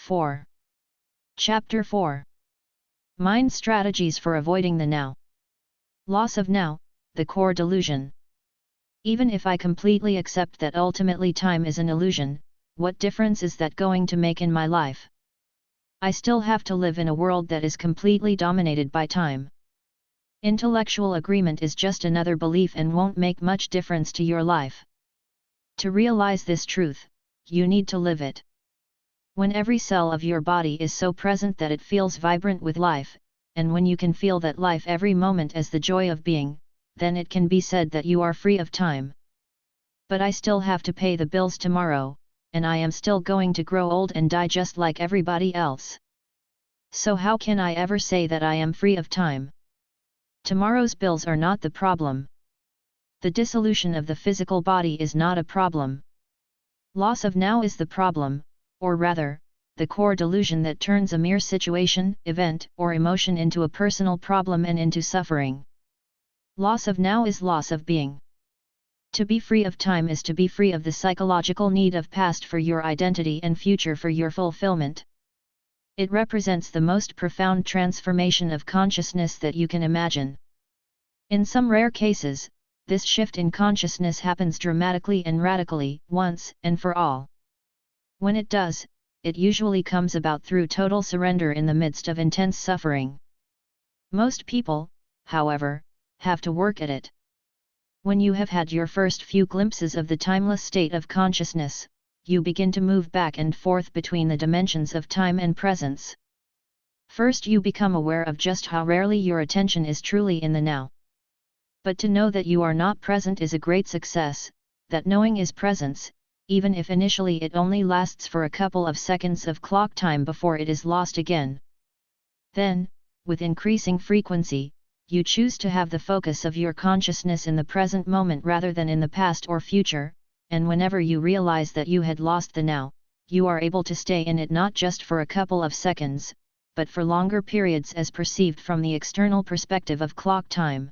4. Chapter 4. Mind Strategies for Avoiding the Now. Loss of now, the core delusion. Even if I completely accept that ultimately time is an illusion, what difference is that going to make in my life? I still have to live in a world that is completely dominated by time. Intellectual agreement is just another belief and won't make much difference to your life. To realize this truth, you need to live it. When every cell of your body is so present that it feels vibrant with life, and when you can feel that life every moment as the joy of being, then it can be said that you are free of time. But I still have to pay the bills tomorrow, and I am still going to grow old and die just like everybody else. So how can I ever say that I am free of time? Tomorrow's bills are not the problem. The dissolution of the physical body is not a problem. Loss of now is the problem, or rather, the core delusion that turns a mere situation, event, or emotion into a personal problem and into suffering. Loss of now is loss of being. To be free of time is to be free of the psychological need of past for your identity and future for your fulfillment. It represents the most profound transformation of consciousness that you can imagine. In some rare cases, this shift in consciousness happens dramatically and radically, once and for all. When it does, it usually comes about through total surrender in the midst of intense suffering. Most people, however, have to work at it. When you have had your first few glimpses of the timeless state of consciousness, you begin to move back and forth between the dimensions of time and presence. First you become aware of just how rarely your attention is truly in the now. But to know that you are not present is a great success, that knowing is presence, even if initially it only lasts for a couple of seconds of clock time before it is lost again. Then, with increasing frequency, you choose to have the focus of your consciousness in the present moment rather than in the past or future, and whenever you realize that you had lost the now, you are able to stay in it not just for a couple of seconds, but for longer periods as perceived from the external perspective of clock time.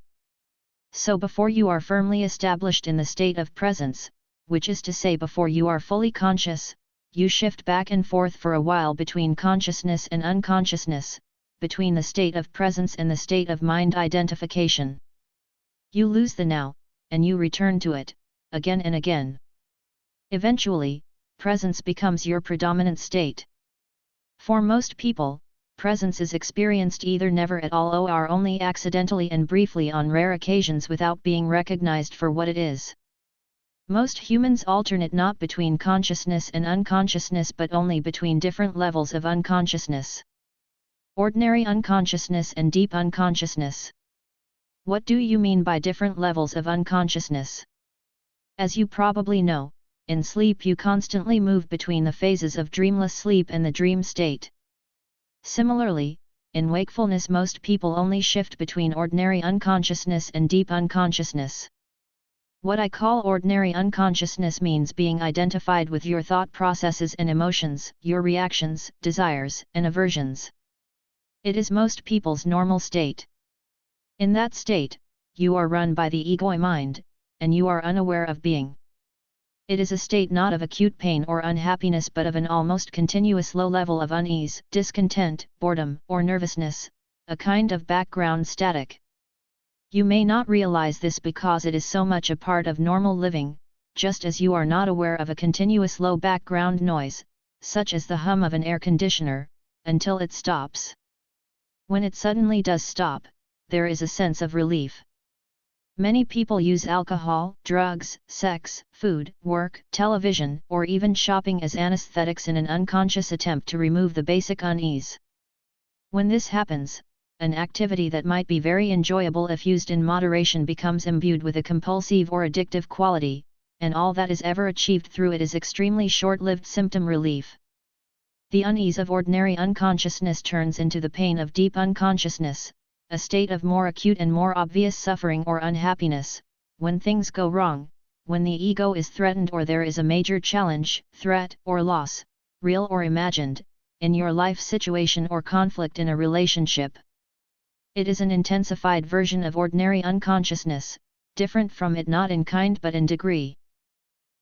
So before you are firmly established in the state of presence, which is to say before you are fully conscious, you shift back and forth for a while between consciousness and unconsciousness, between the state of presence and the state of mind identification. You lose the now, and you return to it, again and again. Eventually, presence becomes your predominant state. For most people, presence is experienced either never at all or only accidentally and briefly on rare occasions without being recognized for what it is. Most humans alternate not between consciousness and unconsciousness but only between different levels of unconsciousness. Ordinary unconsciousness and deep unconsciousness. What do you mean by different levels of unconsciousness? As you probably know, in sleep you constantly move between the phases of dreamless sleep and the dream state. Similarly, in wakefulness most people only shift between ordinary unconsciousness and deep unconsciousness. What I call ordinary unconsciousness means being identified with your thought processes and emotions, your reactions, desires, and aversions. It is most people's normal state. In that state, you are run by the ego mind, and you are unaware of being. It is a state not of acute pain or unhappiness but of an almost continuous low level of unease, discontent, boredom, or nervousness, a kind of background static. You may not realize this because it is so much a part of normal living, just as you are not aware of a continuous low background noise, such as the hum of an air conditioner, until it stops. When it suddenly does stop, there is a sense of relief. Many people use alcohol, drugs, sex, food, work, television, or even shopping as anesthetics in an unconscious attempt to remove the basic unease. When this happens, an activity that might be very enjoyable if used in moderation becomes imbued with a compulsive or addictive quality, and all that is ever achieved through it is extremely short-lived symptom relief. The unease of ordinary unconsciousness turns into the pain of deep unconsciousness, a state of more acute and more obvious suffering or unhappiness, when things go wrong, when the ego is threatened or there is a major challenge, threat, or loss, real or imagined, in your life situation or conflict in a relationship. It is an intensified version of ordinary unconsciousness, different from it not in kind but in degree.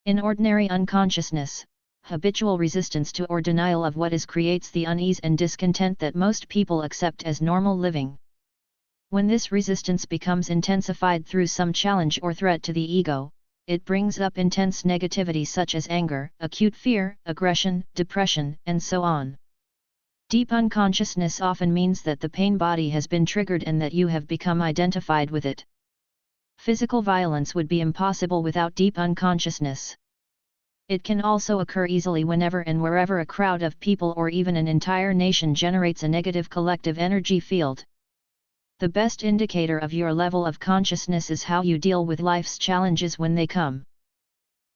In ordinary unconsciousness, habitual resistance to or denial of what is creates the unease and discontent that most people accept as normal living. When this resistance becomes intensified through some challenge or threat to the ego, it brings up intense negativity such as anger, acute fear, aggression, depression, and so on. Deep unconsciousness often means that the pain body has been triggered and that you have become identified with it. Physical violence would be impossible without deep unconsciousness. It can also occur easily whenever and wherever a crowd of people or even an entire nation generates a negative collective energy field. The best indicator of your level of consciousness is how you deal with life's challenges when they come.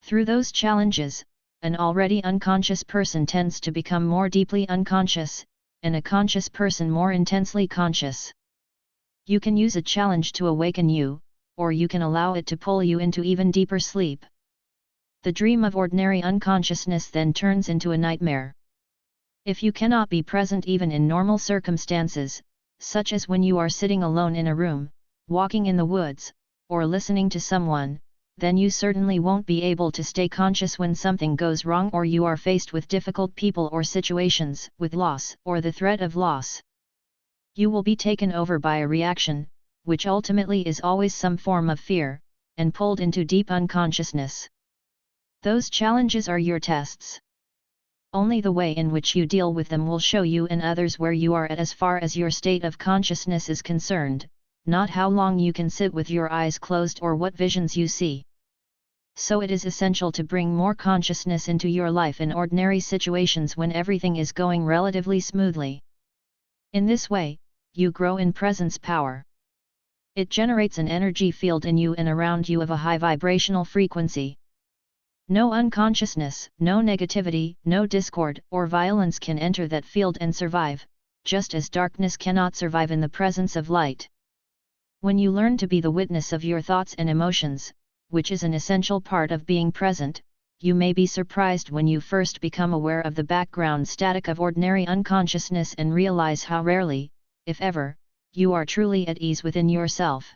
Through those challenges, an already unconscious person tends to become more deeply unconscious, and a conscious person more intensely conscious. You can use a challenge to awaken you, or you can allow it to pull you into even deeper sleep. The dream of ordinary unconsciousness then turns into a nightmare. If you cannot be present even in normal circumstances, such as when you are sitting alone in a room, walking in the woods, or listening to someone, then you certainly won't be able to stay conscious when something goes wrong or you are faced with difficult people or situations, with loss or the threat of loss. You will be taken over by a reaction, which ultimately is always some form of fear, and pulled into deep unconsciousness. Those challenges are your tests. Only the way in which you deal with them will show you and others where you are at as far as your state of consciousness is concerned, not how long you can sit with your eyes closed or what visions you see. So it is essential to bring more consciousness into your life in ordinary situations when everything is going relatively smoothly. In this way, you grow in presence power. It generates an energy field in you and around you of a high vibrational frequency. No unconsciousness, no negativity, no discord or violence can enter that field and survive, just as darkness cannot survive in the presence of light. When you learn to be the witness of your thoughts and emotions, which is an essential part of being present, you may be surprised when you first become aware of the background static of ordinary unconsciousness and realize how rarely, if ever, you are truly at ease within yourself.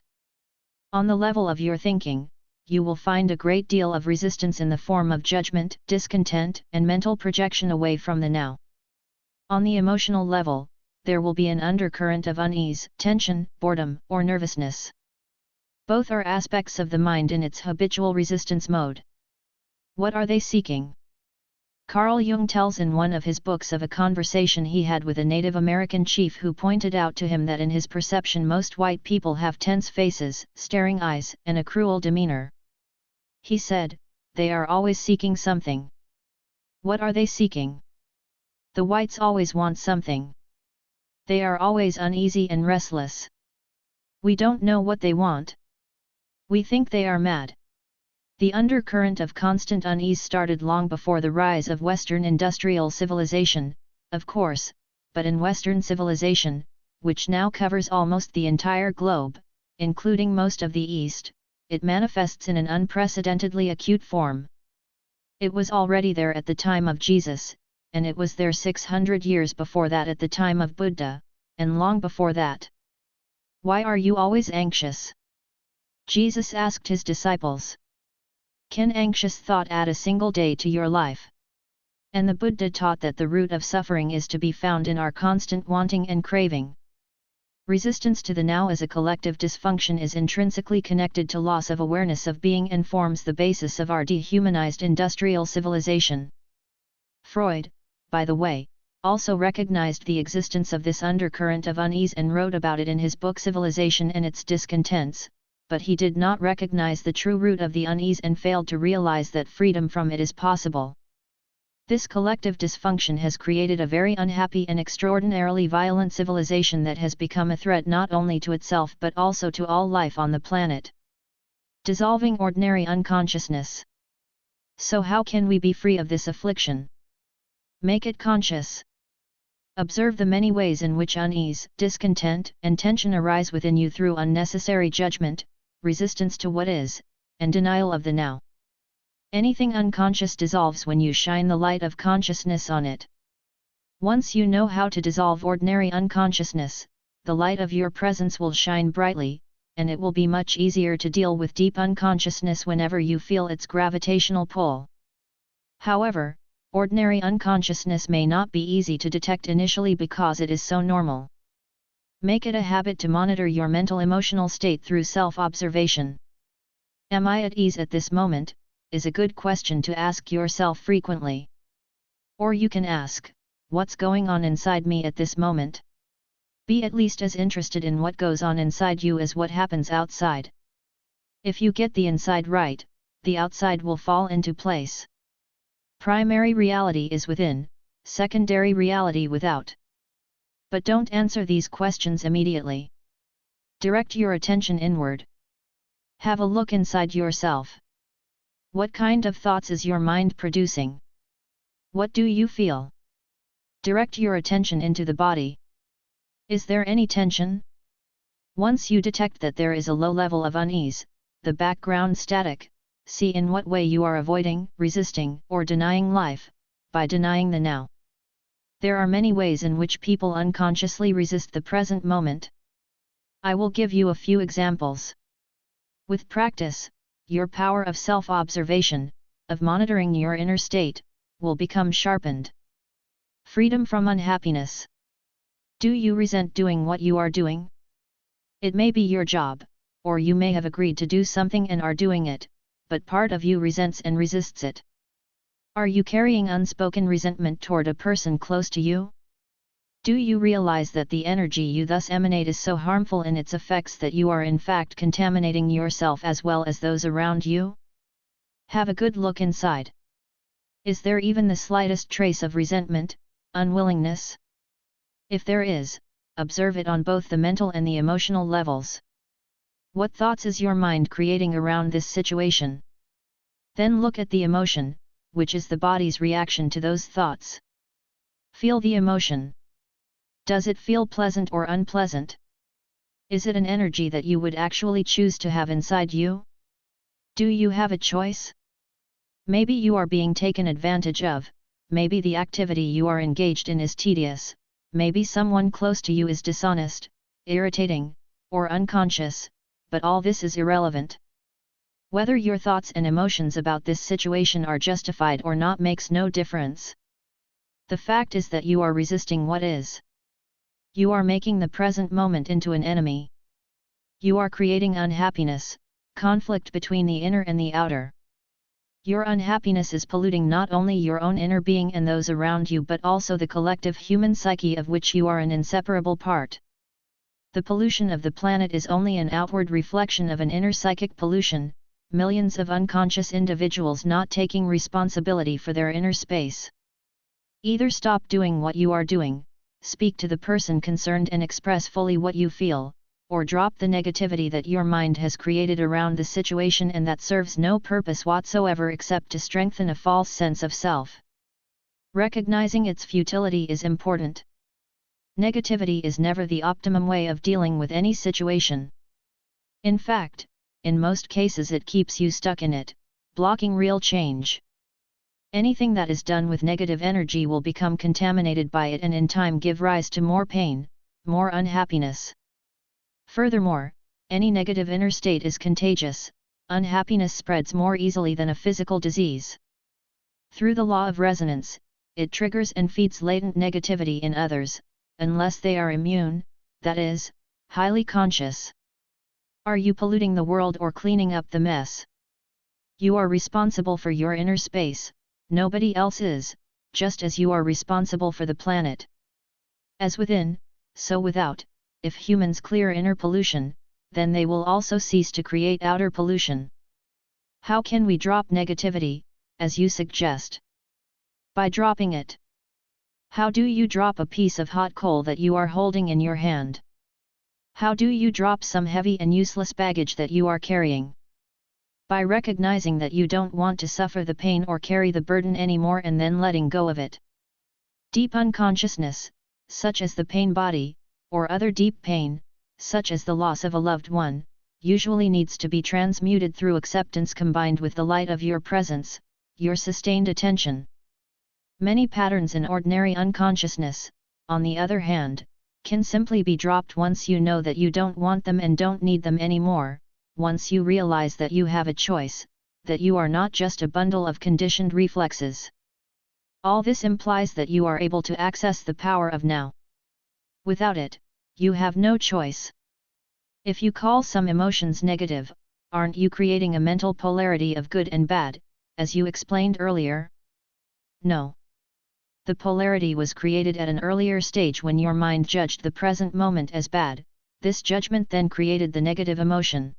On the level of your thinking, you will find a great deal of resistance in the form of judgment, discontent, and mental projection away from the now. On the emotional level, there will be an undercurrent of unease, tension, boredom, or nervousness. Both are aspects of the mind in its habitual resistance mode. What are they seeking? Carl Jung tells in one of his books of a conversation he had with a Native American chief who pointed out to him that in his perception most white people have tense faces, staring eyes, and a cruel demeanor. He said, "They are always seeking something." What are they seeking? The whites always want something. They are always uneasy and restless. We don't know what they want. We think they are mad. The undercurrent of constant unease started long before the rise of Western industrial civilization, of course, but in Western civilization, which now covers almost the entire globe, including most of the East, it manifests in an unprecedentedly acute form. It was already there at the time of Jesus, and it was there 600 years before that at the time of Buddha, and long before that. Why are you always anxious? Jesus asked his disciples. Can anxious thought add a single day to your life? And the Buddha taught that the root of suffering is to be found in our constant wanting and craving. Resistance to the now as a collective dysfunction is intrinsically connected to loss of awareness of being and forms the basis of our dehumanized industrial civilization. Freud, by the way, also recognized the existence of this undercurrent of unease and wrote about it in his book Civilization and Its Discontents, but he did not recognize the true root of the unease and failed to realize that freedom from it is possible. This collective dysfunction has created a very unhappy and extraordinarily violent civilization that has become a threat not only to itself but also to all life on the planet. Dissolving ordinary unconsciousness. So how can we be free of this affliction? Make it conscious. Observe the many ways in which unease, discontent, and tension arise within you through unnecessary judgment, resistance to what is, and denial of the now. Anything unconscious dissolves when you shine the light of consciousness on it. Once you know how to dissolve ordinary unconsciousness, the light of your presence will shine brightly, and it will be much easier to deal with deep unconsciousness whenever you feel its gravitational pull. However, Ordinary unconsciousness may not be easy to detect initially because it is so normal. Make it a habit to monitor your mental emotional state through self-observation. Am I at ease at this moment, is a good question to ask yourself frequently. Or you can ask, what's going on inside me at this moment? Be at least as interested in what goes on inside you as what happens outside. If you get the inside right, the outside will fall into place. Primary reality is within, secondary reality without. But don't answer these questions immediately. Direct your attention inward. Have a look inside yourself. What kind of thoughts is your mind producing? What do you feel? Direct your attention into the body. Is there any tension? Once you detect that there is a low level of unease, the background static, see in what way you are avoiding, resisting, or denying life, by denying the now. There are many ways in which people unconsciously resist the present moment. I will give you a few examples. With practice, your power of self-observation, of monitoring your inner state, will become sharpened. Freedom from unhappiness. Do you resent doing what you are doing? It may be your job, or you may have agreed to do something and are doing it, but part of you resents and resists it. Are you carrying unspoken resentment toward a person close to you? Do you realize that the energy you thus emanate is so harmful in its effects that you are in fact contaminating yourself as well as those around you? Have a good look inside. Is there even the slightest trace of resentment, unwillingness? If there is, observe it on both the mental and the emotional levels. What thoughts is your mind creating around this situation? Then look at the emotion, which is the body's reaction to those thoughts. Feel the emotion. Does it feel pleasant or unpleasant? Is it an energy that you would actually choose to have inside you? Do you have a choice? Maybe you are being taken advantage of, maybe the activity you are engaged in is tedious, maybe someone close to you is dishonest, irritating, or unconscious, but all this is irrelevant. Whether your thoughts and emotions about this situation are justified or not makes no difference. The fact is that you are resisting what is. You are making the present moment into an enemy. You are creating unhappiness, conflict between the inner and the outer. Your unhappiness is polluting not only your own inner being and those around you but also the collective human psyche of which you are an inseparable part. The pollution of the planet is only an outward reflection of an inner psychic pollution, millions of unconscious individuals not taking responsibility for their inner space. Either stop doing what you are doing, speak to the person concerned and express fully what you feel, or drop the negativity that your mind has created around the situation and that serves no purpose whatsoever except to strengthen a false sense of self. Recognizing its futility is important. Negativity is never the optimum way of dealing with any situation. In fact, in most cases it keeps you stuck in it, blocking real change. Anything that is done with negative energy will become contaminated by it and in time give rise to more pain, more unhappiness. Furthermore, any negative inner state is contagious. Unhappiness spreads more easily than a physical disease. Through the law of resonance, it triggers and feeds latent negativity in others, unless they are immune, that is, highly conscious. Are you polluting the world or cleaning up the mess? You are responsible for your inner space, nobody else is, just as you are responsible for the planet. As within, so without. If humans clear inner pollution, then they will also cease to create outer pollution. How can we drop negativity, as you suggest? By dropping it. How do you drop a piece of hot coal that you are holding in your hand? How do you drop some heavy and useless baggage that you are carrying? By recognizing that you don't want to suffer the pain or carry the burden anymore and then letting go of it. Deep unconsciousness, such as the pain body, or other deep pain, such as the loss of a loved one, usually needs to be transmuted through acceptance combined with the light of your presence, your sustained attention. Many patterns in ordinary unconsciousness, on the other hand, can simply be dropped once you know that you don't want them and don't need them anymore, once you realize that you have a choice, that you are not just a bundle of conditioned reflexes. All this implies that you are able to access the power of now. Without it, you have no choice. If you call some emotions negative, aren't you creating a mental polarity of good and bad, as you explained earlier? No. The polarity was created at an earlier stage when your mind judged the present moment as bad. This judgment then created the negative emotion.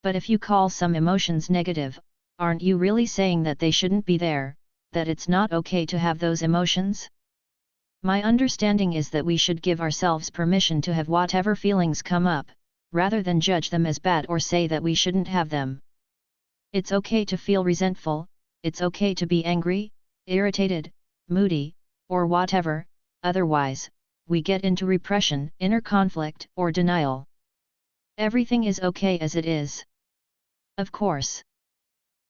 But if you call some emotions negative, aren't you really saying that they shouldn't be there, that it's not okay to have those emotions? My understanding is that we should give ourselves permission to have whatever feelings come up, rather than judge them as bad or say that we shouldn't have them. It's okay to feel resentful, it's okay to be angry, irritated, moody, or whatever, otherwise, we get into repression, inner conflict, or denial. Everything is okay as it is. Of course.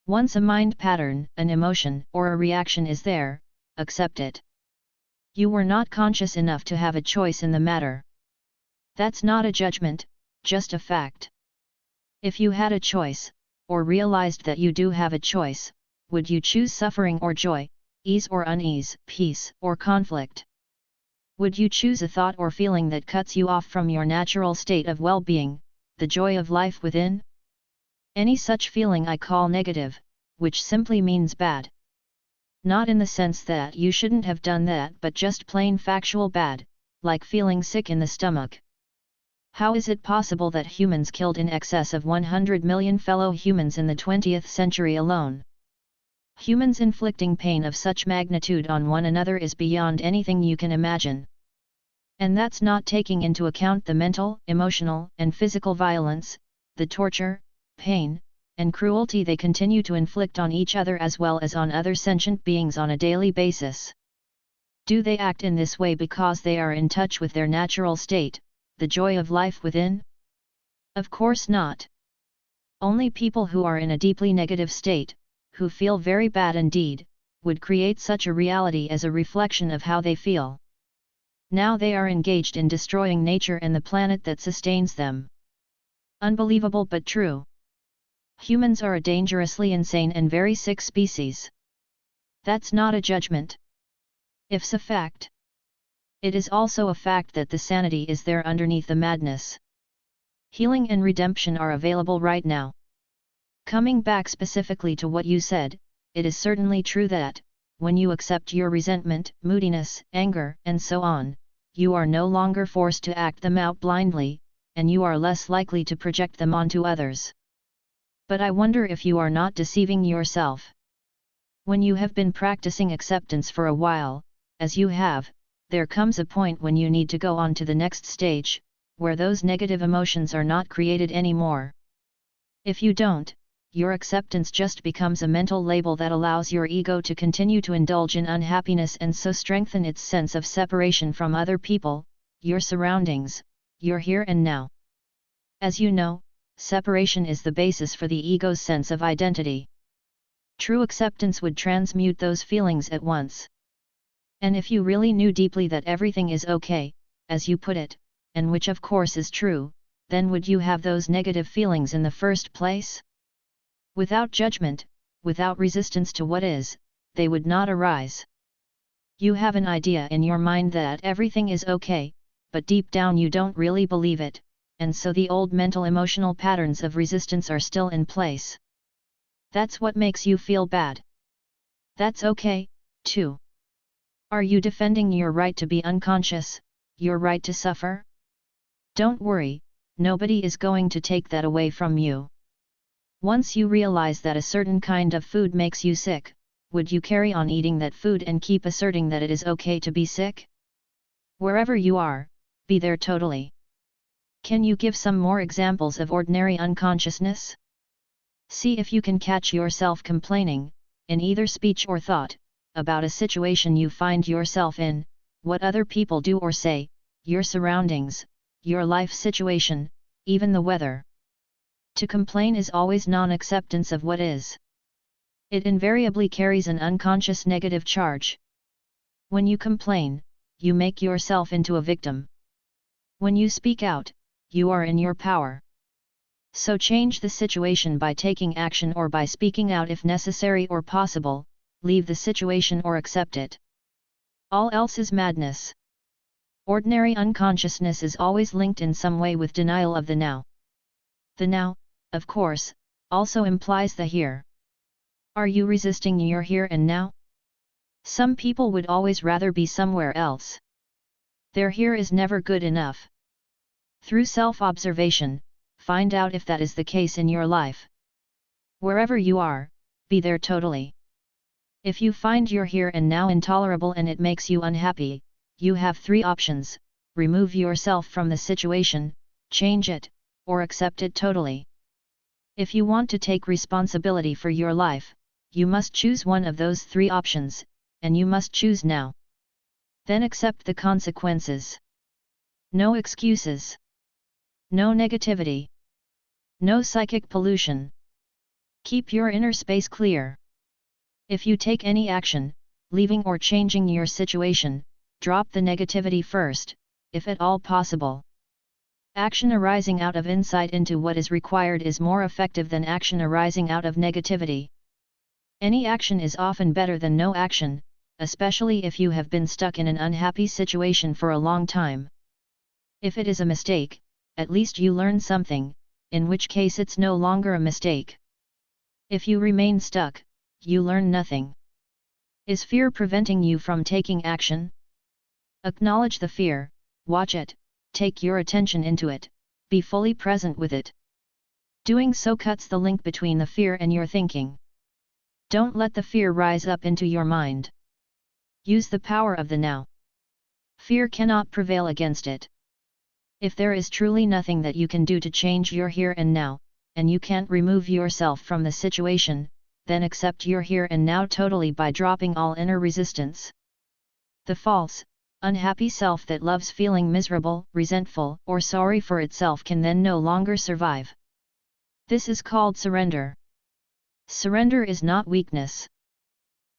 Once a mind pattern, an emotion, or a reaction is there, accept it. You were not conscious enough to have a choice in the matter. That's not a judgment, just a fact. If you had a choice, or realized that you do have a choice, would you choose suffering or joy, ease or unease, peace or conflict? Would you choose a thought or feeling that cuts you off from your natural state of well-being, the joy of life within? Any such feeling I call negative, which simply means bad. Not in the sense that you shouldn't have done that, but just plain factual bad, like feeling sick in the stomach. How is it possible that humans killed in excess of 100 million fellow humans in the 20th century alone? Humans inflicting pain of such magnitude on one another is beyond anything you can imagine. And that's not taking into account the mental, emotional, and physical violence, the torture, pain, and cruelty they continue to inflict on each other as well as on other sentient beings on a daily basis. Do they act in this way because they are in touch with their natural state, the joy of life within? Of course not. Only people who are in a deeply negative state, who feel very bad indeed, would create such a reality as a reflection of how they feel. Now they are engaged in destroying nature and the planet that sustains them. Unbelievable but true. Humans are a dangerously insane and very sick species. That's not a judgment. It's a fact. It is also a fact that the sanity is there underneath the madness. Healing and redemption are available right now. Coming back specifically to what you said, it is certainly true that, when you accept your resentment, moodiness, anger, and so on, you are no longer forced to act them out blindly, and you are less likely to project them onto others. But I wonder if you are not deceiving yourself. When you have been practicing acceptance for a while, as you have, there comes a point when you need to go on to the next stage, where those negative emotions are not created anymore. If you don't, your acceptance just becomes a mental label that allows your ego to continue to indulge in unhappiness and so strengthen its sense of separation from other people, your surroundings, your here and now. As you know, separation is the basis for the ego's sense of identity. True acceptance would transmute those feelings at once. And if you really knew deeply that everything is okay, as you put it, and which of course is true, then would you have those negative feelings in the first place? Without judgment, without resistance to what is, they would not arise. You have an idea in your mind that everything is okay, but deep down you don't really believe it, and so the old mental emotional patterns of resistance are still in place. That's what makes you feel bad. That's okay, too. Are you defending your right to be unconscious, your right to suffer? Don't worry, nobody is going to take that away from you. Once you realize that a certain kind of food makes you sick, would you carry on eating that food and keep asserting that it is okay to be sick? Wherever you are, be there totally. Can you give some more examples of ordinary unconsciousness? See if you can catch yourself complaining, in either speech or thought, about a situation you find yourself in, what other people do or say, your surroundings, your life situation, even the weather. To complain is always non-acceptance of what is. It invariably carries an unconscious negative charge. When you complain, you make yourself into a victim. When you speak out, you are in your power. So change the situation by taking action or by speaking out if necessary or possible, leave the situation or accept it. All else is madness. Ordinary unconsciousness is always linked in some way with denial of the now. The now, of course, also implies the here. Are you resisting your here and now? Some people would always rather be somewhere else. Their here is never good enough. Through self-observation, find out if that is the case in your life. Wherever you are, be there totally. If you find your here and now intolerable and it makes you unhappy, you have three options: remove yourself from the situation, change it, or accept it totally. If you want to take responsibility for your life, you must choose one of those three options, and you must choose now. Then accept the consequences. No excuses. No negativity. No psychic pollution. Keep your inner space clear. If you take any action, leaving or changing your situation, drop the negativity first, if at all possible. Action arising out of insight into what is required is more effective than action arising out of negativity. Any action is often better than no action, especially if you have been stuck in an unhappy situation for a long time. If it is a mistake, at least you learn something, in which case it's no longer a mistake. If you remain stuck, you learn nothing. Is fear preventing you from taking action? Acknowledge the fear, watch it, take your attention into it, be fully present with it. Doing so cuts the link between the fear and your thinking. Don't let the fear rise up into your mind. Use the power of the now. Fear cannot prevail against it. If there is truly nothing that you can do to change your here and now, and you can't remove yourself from the situation, then accept your here and now totally by dropping all inner resistance. The false, unhappy self that loves feeling miserable, resentful, or sorry for itself can then no longer survive. This is called surrender. Surrender is not weakness.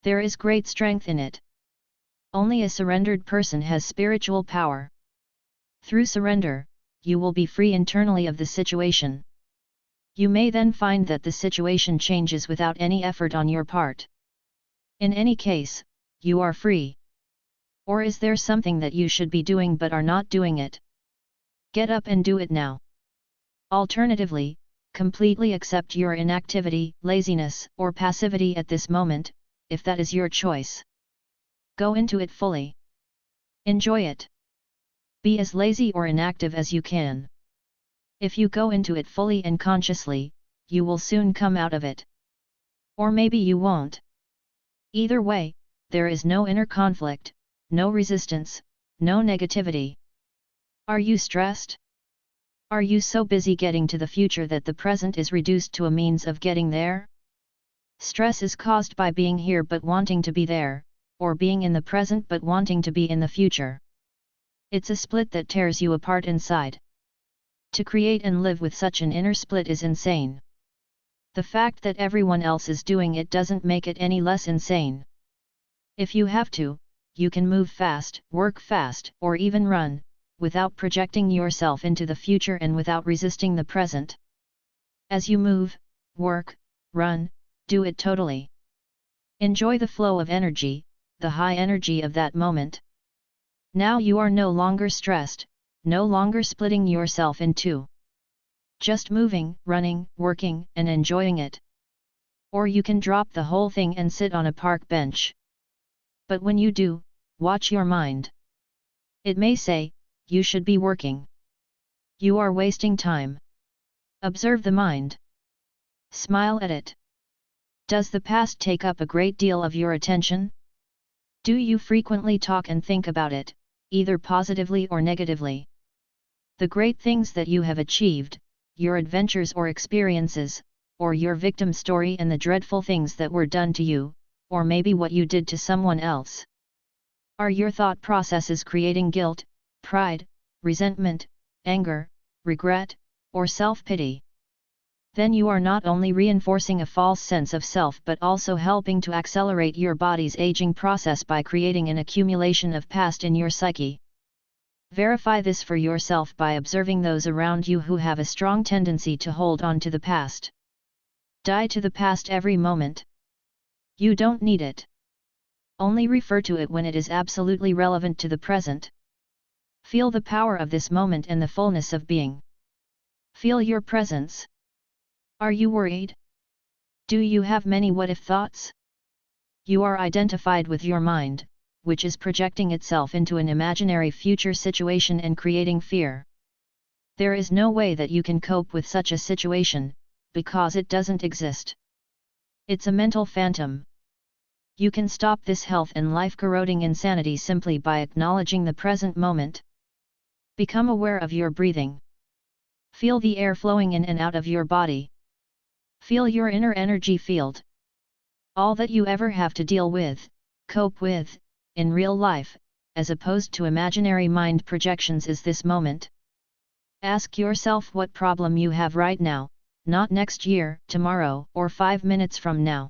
There is great strength in it. Only a surrendered person has spiritual power. Through surrender, you will be free internally of the situation. You may then find that the situation changes without any effort on your part. In any case, you are free. Or is there something that you should be doing but are not doing it? Get up and do it now. Alternatively, completely accept your inactivity, laziness, or passivity at this moment, if that is your choice. Go into it fully. Enjoy it. Be as lazy or inactive as you can. If you go into it fully and consciously, you will soon come out of it. Or maybe you won't. Either way, there is no inner conflict, no resistance, no negativity. Are you stressed? Are you so busy getting to the future that the present is reduced to a means of getting there? Stress is caused by being here but wanting to be there, or being in the present but wanting to be in the future. It's a split that tears you apart inside. To create and live with such an inner split is insane. The fact that everyone else is doing it doesn't make it any less insane. If you have to, you can move fast, work fast, or even run, without projecting yourself into the future and without resisting the present. As you move, work, run, do it totally. Enjoy the flow of energy, the high energy of that moment. Now you are no longer stressed, no longer splitting yourself in two. Just moving, running, working, and enjoying it. Or you can drop the whole thing and sit on a park bench. But when you do, watch your mind. It may say, you should be working. You are wasting time. Observe the mind. Smile at it. Does the past take up a great deal of your attention? Do you frequently talk and think about it, either positively or negatively? The great things that you have achieved, your adventures or experiences, or your victim story and the dreadful things that were done to you, or maybe what you did to someone else. Are your thought processes creating guilt, pride, resentment, anger, regret, or self-pity? Then you are not only reinforcing a false sense of self but also helping to accelerate your body's aging process by creating an accumulation of past in your psyche. Verify this for yourself by observing those around you who have a strong tendency to hold on to the past. Die to the past every moment. You don't need it. Only refer to it when it is absolutely relevant to the present. Feel the power of this moment and the fullness of being. Feel your presence. Are you worried? Do you have many what-if thoughts? You are identified with your mind, which is projecting itself into an imaginary future situation and creating fear. There is no way that you can cope with such a situation, because it doesn't exist. It's a mental phantom. You can stop this health and life-corroding insanity simply by acknowledging the present moment. Become aware of your breathing. Feel the air flowing in and out of your body. Feel your inner energy field. All that you ever have to deal with, cope with, in real life, as opposed to imaginary mind projections is this moment. Ask yourself what problem you have right now, not next year, tomorrow, or 5 minutes from now.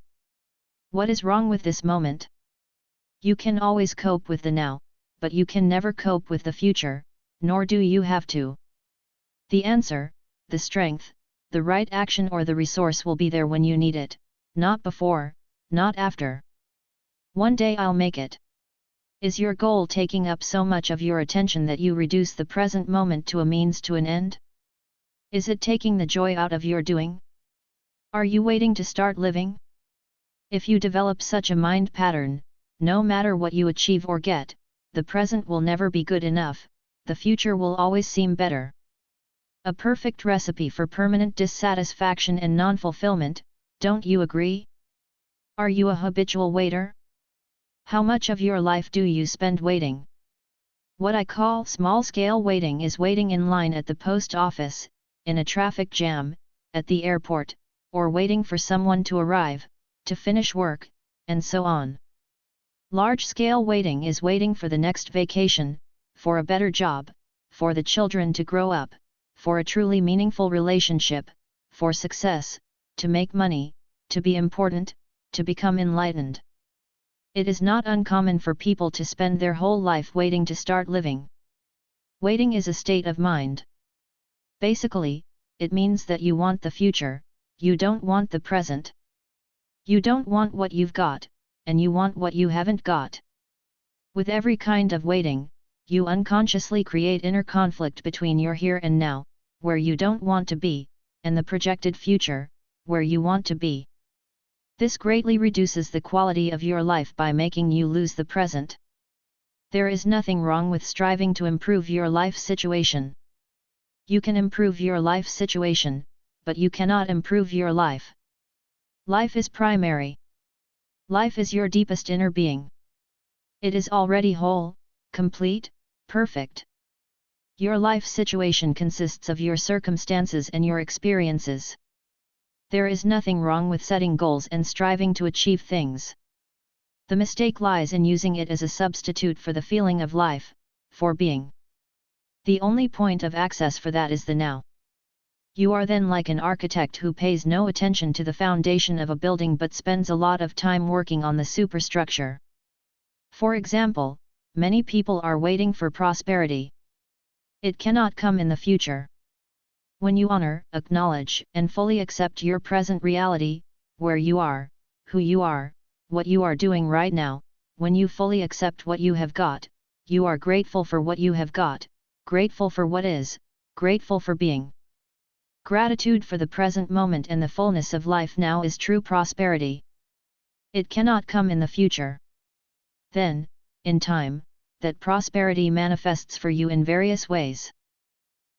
What is wrong with this moment? You can always cope with the now, but you can never cope with the future, nor do you have to. The answer, the strength, the right action or the resource will be there when you need it, not before, not after. One day I'll make it. Is your goal taking up so much of your attention that you reduce the present moment to a means to an end? Is it taking the joy out of your doing? Are you waiting to start living? If you develop such a mind pattern, no matter what you achieve or get, the present will never be good enough, the future will always seem better. A perfect recipe for permanent dissatisfaction and non-fulfillment, don't you agree? Are you a habitual waiter? How much of your life do you spend waiting? What I call small-scale waiting is waiting in line at the post office, in a traffic jam, at the airport, or waiting for someone to arrive, to finish work, and so on. Large-scale waiting is waiting for the next vacation, for a better job, for the children to grow up, for a truly meaningful relationship, for success, to make money, to be important, to become enlightened. It is not uncommon for people to spend their whole life waiting to start living. Waiting is a state of mind. Basically, it means that you want the future, you don't want the present. You don't want what you've got, and you want what you haven't got. With every kind of waiting, you unconsciously create inner conflict between your here and now, where you don't want to be, and the projected future, where you want to be. This greatly reduces the quality of your life by making you lose the present. There is nothing wrong with striving to improve your life situation. You can improve your life situation, but you cannot improve your life. Life is primary. Life is your deepest inner being. It is already whole, complete, perfect. Your life situation consists of your circumstances and your experiences. There is nothing wrong with setting goals and striving to achieve things. The mistake lies in using it as a substitute for the feeling of life, for being. The only point of access for that is the now. You are then like an architect who pays no attention to the foundation of a building but spends a lot of time working on the superstructure. For example, many people are waiting for prosperity. It cannot come in the future. When you honor, acknowledge, and fully accept your present reality, where you are, who you are, what you are doing right now, when you fully accept what you have got, you are grateful for what you have got, grateful for what is, grateful for being. Gratitude for the present moment and the fullness of life now is true prosperity. It cannot come in the future. Then, in time, that prosperity manifests for you in various ways.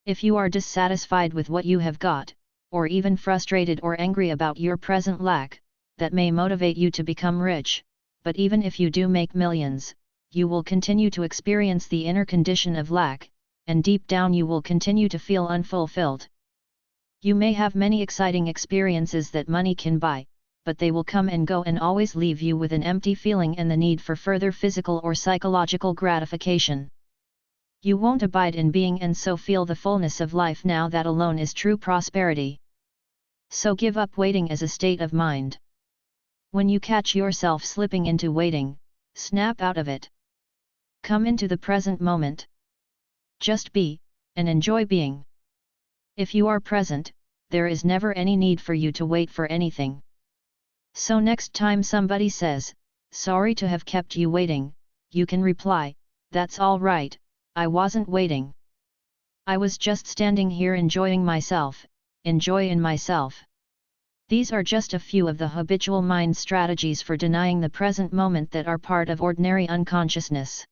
If you are dissatisfied with what you have got, or even frustrated or angry about your present lack, that may motivate you to become rich, but even if you do make millions, you will continue to experience the inner condition of lack, and deep down you will continue to feel unfulfilled. You may have many exciting experiences that money can buy, but they will come and go and always leave you with an empty feeling and the need for further physical or psychological gratification. You won't abide in being and so feel the fullness of life now. That alone is true prosperity. So give up waiting as a state of mind. When you catch yourself slipping into waiting, snap out of it. Come into the present moment. Just be, and enjoy being. If you are present, there is never any need for you to wait for anything. So next time somebody says, "Sorry to have kept you waiting," you can reply, "That's all right, I wasn't waiting. I was just standing here enjoying myself, enjoy in myself." These are just a few of the habitual mind strategies for denying the present moment that are part of ordinary unconsciousness.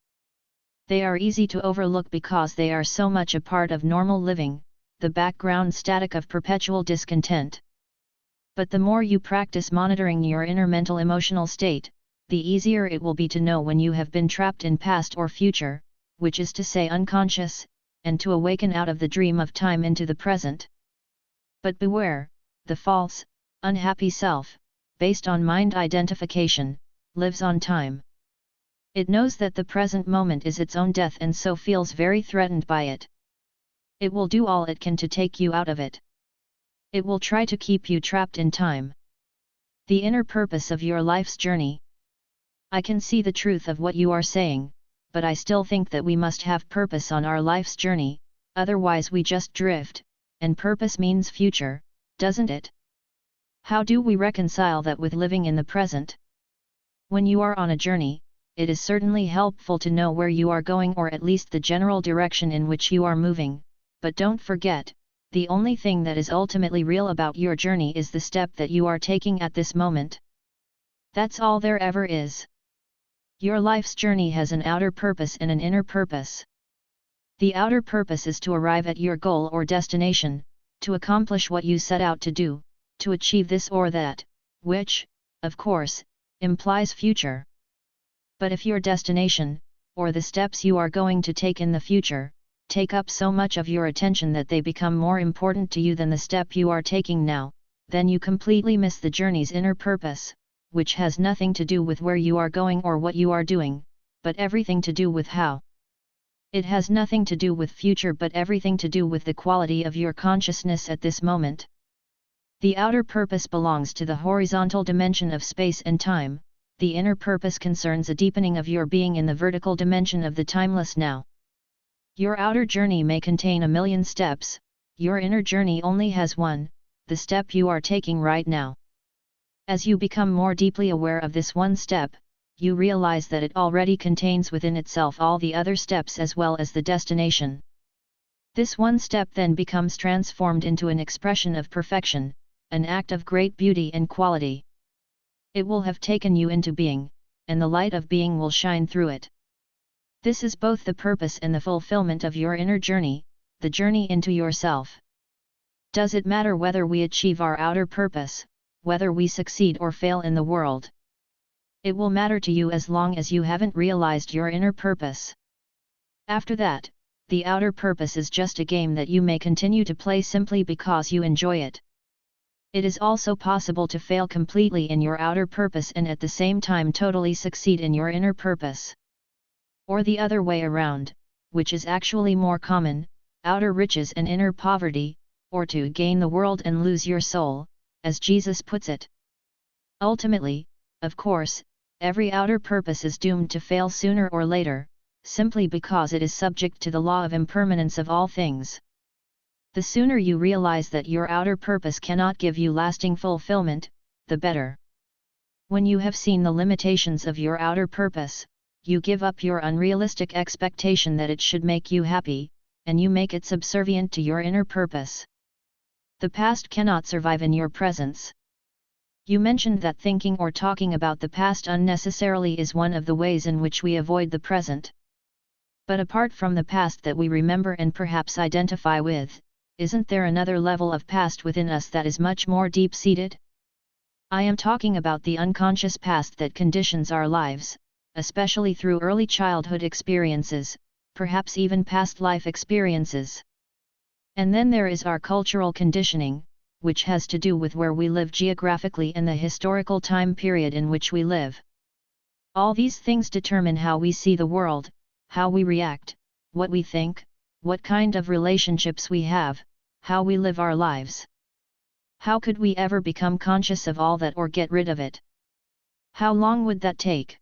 They are easy to overlook because they are so much a part of normal living, the background static of perpetual discontent. But the more you practice monitoring your inner mental emotional state, the easier it will be to know when you have been trapped in past or future, which is to say unconscious, and to awaken out of the dream of time into the present. But beware, the false, unhappy self, based on mind identification, lives on time. It knows that the present moment is its own death and so feels very threatened by it. It will do all it can to take you out of it. It will try to keep you trapped in time. The inner purpose of your life's journey. I can see the truth of what you are saying, but I still think that we must have purpose on our life's journey, otherwise we just drift, and purpose means future, doesn't it? How do we reconcile that with living in the present? When you are on a journey, it is certainly helpful to know where you are going or at least the general direction in which you are moving, but don't forget, the only thing that is ultimately real about your journey is the step that you are taking at this moment. That's all there ever is. Your life's journey has an outer purpose and an inner purpose. The outer purpose is to arrive at your goal or destination, to accomplish what you set out to do, to achieve this or that, which, of course, implies future. But if your destination, or the steps you are going to take in the future, take up so much of your attention that they become more important to you than the step you are taking now, then you completely miss the journey's inner purpose, which has nothing to do with where you are going or what you are doing, but everything to do with how. It has nothing to do with future but everything to do with the quality of your consciousness at this moment. The outer purpose belongs to the horizontal dimension of space and time, the inner purpose concerns a deepening of your being in the vertical dimension of the timeless now. Your outer journey may contain a million steps, your inner journey only has one, the step you are taking right now. As you become more deeply aware of this one step, you realize that it already contains within itself all the other steps as well as the destination. This one step then becomes transformed into an expression of perfection, an act of great beauty and quality. It will have taken you into being, and the light of being will shine through it. This is both the purpose and the fulfillment of your inner journey, the journey into yourself. Does it matter whether we achieve our outer purpose, whether we succeed or fail in the world? It will matter to you as long as you haven't realized your inner purpose. After that, the outer purpose is just a game that you may continue to play simply because you enjoy it. It is also possible to fail completely in your outer purpose and at the same time totally succeed in your inner purpose. Or the other way around, which is actually more common, outer riches and inner poverty, or to gain the world and lose your soul, as Jesus puts it. Ultimately, of course, every outer purpose is doomed to fail sooner or later, simply because it is subject to the law of impermanence of all things. The sooner you realize that your outer purpose cannot give you lasting fulfillment, the better. When you have seen the limitations of your outer purpose, you give up your unrealistic expectation that it should make you happy, and you make it subservient to your inner purpose. The past cannot survive in your presence. You mentioned that thinking or talking about the past unnecessarily is one of the ways in which we avoid the present. But apart from the past that we remember and perhaps identify with, isn't there another level of past within us that is much more deep-seated? I am talking about the unconscious past that conditions our lives, especially through early childhood experiences, perhaps even past life experiences. And then there is our cultural conditioning, which has to do with where we live geographically and the historical time period in which we live. All these things determine how we see the world, how we react, what we think, what kind of relationships we have, how we live our lives. How could we ever become conscious of all that or get rid of it? How long would that take?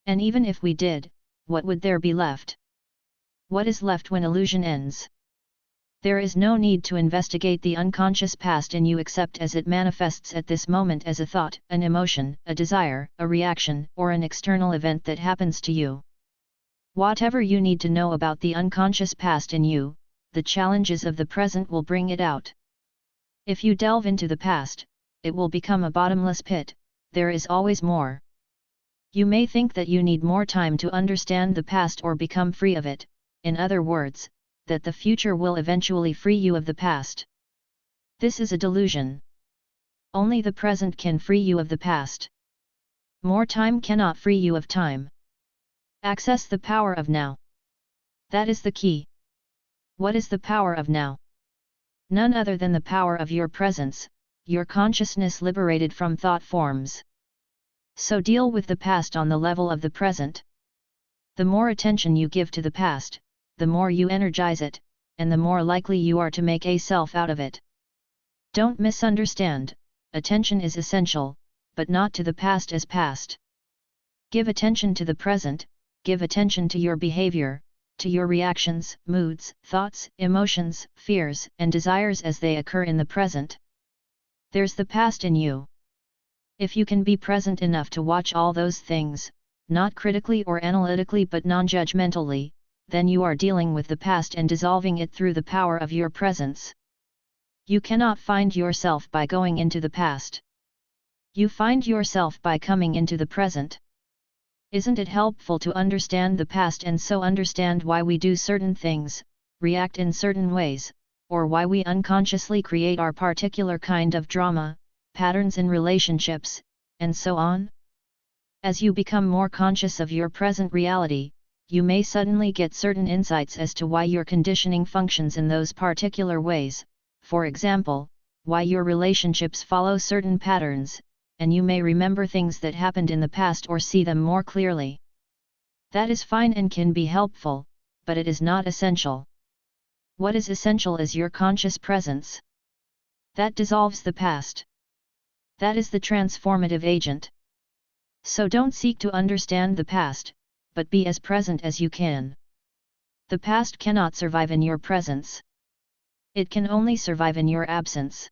And even if we did, what would there be left? What is left when illusion ends? There is no need to investigate the unconscious past in you except as it manifests at this moment as a thought, an emotion, a desire, a reaction, or an external event that happens to you. Whatever you need to know about the unconscious past in you, the challenges of the present will bring it out. If you delve into the past, it will become a bottomless pit. There is always more. You may think that you need more time to understand the past or become free of it, in other words, that the future will eventually free you of the past. This is a delusion. Only the present can free you of the past. More time cannot free you of time. Access the power of now. That is the key. What is the power of now? None other than the power of your presence, your consciousness liberated from thought forms. So deal with the past on the level of the present. The more attention you give to the past, the more you energize it, and the more likely you are to make a self out of it. Don't misunderstand, attention is essential, but not to the past as past. Give attention to the present, give attention to your behavior, to your reactions, moods, thoughts, emotions, fears, and desires as they occur in the present. There's the past in you. If you can be present enough to watch all those things, not critically or analytically but non-judgmentally, then you are dealing with the past and dissolving it through the power of your presence. You cannot find yourself by going into the past. You find yourself by coming into the present. Isn't it helpful to understand the past and so understand why we do certain things, react in certain ways, or why we unconsciously create our particular kind of drama, patterns in relationships, and so on? As you become more conscious of your present reality, you may suddenly get certain insights as to why your conditioning functions in those particular ways, for example, why your relationships follow certain patterns, and you may remember things that happened in the past or see them more clearly. That is fine and can be helpful, but it is not essential. What is essential is your conscious presence. That dissolves the past. That is the transformative agent. So don't seek to understand the past, but be as present as you can. The past cannot survive in your presence. It can only survive in your absence.